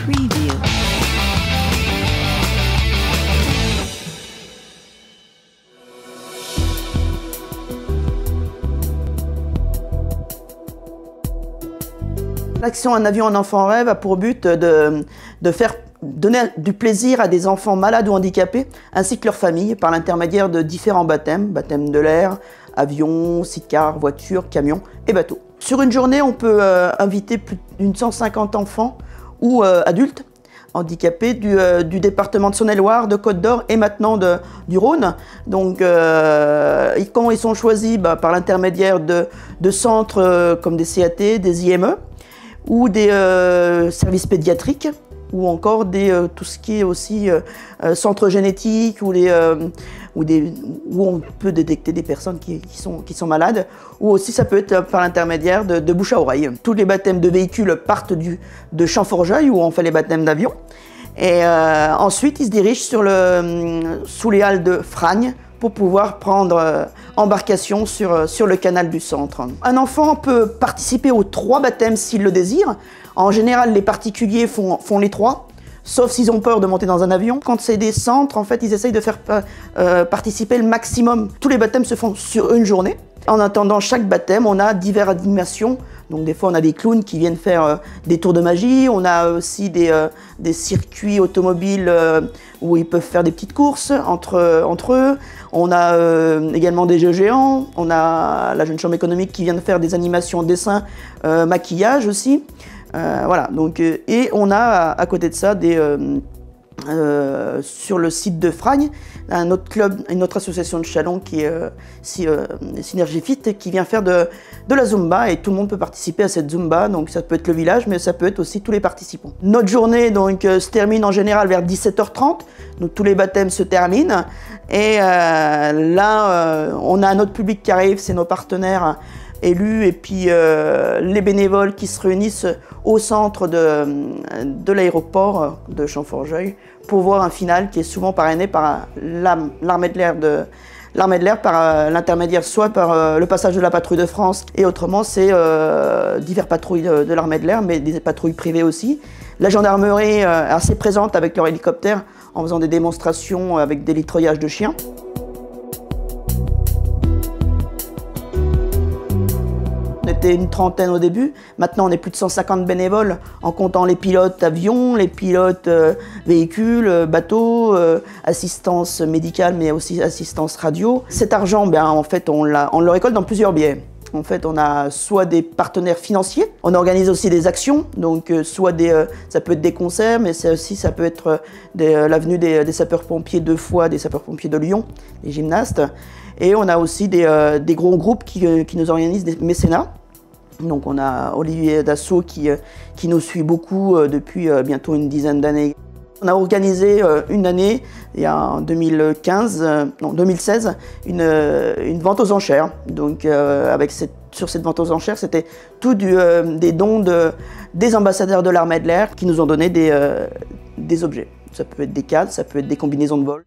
Preview. L'action Un avion, un enfant rêve a pour but de donner du plaisir à des enfants malades ou handicapés, ainsi que leurs familles, par l'intermédiaire de différents baptêmes, baptême de l'air, avion, sidecar, voiture, camion et bateau. Sur une journée, on peut inviter plus d'une 150 enfants ou adultes handicapés du département de Saône-et-Loire, de Côte-d'Or et maintenant du Rhône. Donc, comment ils sont choisis? Par l'intermédiaire de centres comme des CAT, des IME, ou des services pédiatriques, ou encore tout ce qui est aussi centres génétiques, où on peut détecter des personnes qui sont malades, ou aussi ça peut être par l'intermédiaire de bouche à oreille. Tous les baptêmes de véhicules partent de Champforgeuil, où on fait les baptêmes d'avion, et ensuite ils se dirigent sous les halles de Fragnes, pour pouvoir prendre embarcation sur le canal du centre. Un enfant peut participer aux 3 baptêmes s'il le désire. En général, les particuliers font les 3, sauf s'ils ont peur de monter dans un avion. Quand c'est des centres, en fait, ils essayent de faire participer le maximum. Tous les baptêmes se font sur une journée. En attendant chaque baptême, on a diverses animations. Donc des fois, on a des clowns qui viennent faire des tours de magie. On a aussi des circuits automobiles où ils peuvent faire des petites courses entre eux. On a également des jeux géants. On a la Jeune Chambre économique qui vient de faire des animations, dessin, maquillage aussi. Voilà. Donc, et on a à côté de ça sur le site de Fragnes, un autre club, une autre association de Châlons qui est Synergie Fit, qui vient faire de la Zumba, et tout le monde peut participer à cette Zumba. Donc ça peut être le village, mais ça peut être aussi tous les participants. Notre journée donc se termine en général vers 17h30, donc tous les baptêmes se terminent, et là on a un autre public qui arrive, c'est nos partenaires élus et puis les bénévoles qui se réunissent au centre de l'aéroport de Champforgeuil pour voir un final qui est souvent parrainé par l'armée de l'air, par l'intermédiaire soit par le passage de la patrouille de France, et autrement c'est diverses patrouilles de l'armée de l'air, mais des patrouilles privées aussi. La gendarmerie est assez présente avec leur hélicoptère en faisant des démonstrations avec des litreuillages de chiens. On était une trentaine au début, maintenant on est plus de 150 bénévoles en comptant les pilotes avions, les pilotes véhicules, bateaux, assistance médicale mais aussi assistance radio. Cet argent, en fait on le récolte dans plusieurs biais. En fait, on a soit des partenaires financiers, on organise aussi des actions, donc ça peut être des concerts, mais ça peut être l'avenue des sapeurs-pompiers de Foix, des sapeurs-pompiers de Lyon, des gymnastes. Et on a aussi des gros groupes qui nous organisent des mécénats. Donc on a Olivier Dassault qui nous suit beaucoup depuis bientôt une dizaine d'années. On a organisé une année, en 2016, une vente aux enchères. Donc sur cette vente aux enchères, c'était tout des dons des ambassadeurs de l'armée de l'air qui nous ont donné des objets. Ça peut être des cadres, ça peut être des combinaisons de vol.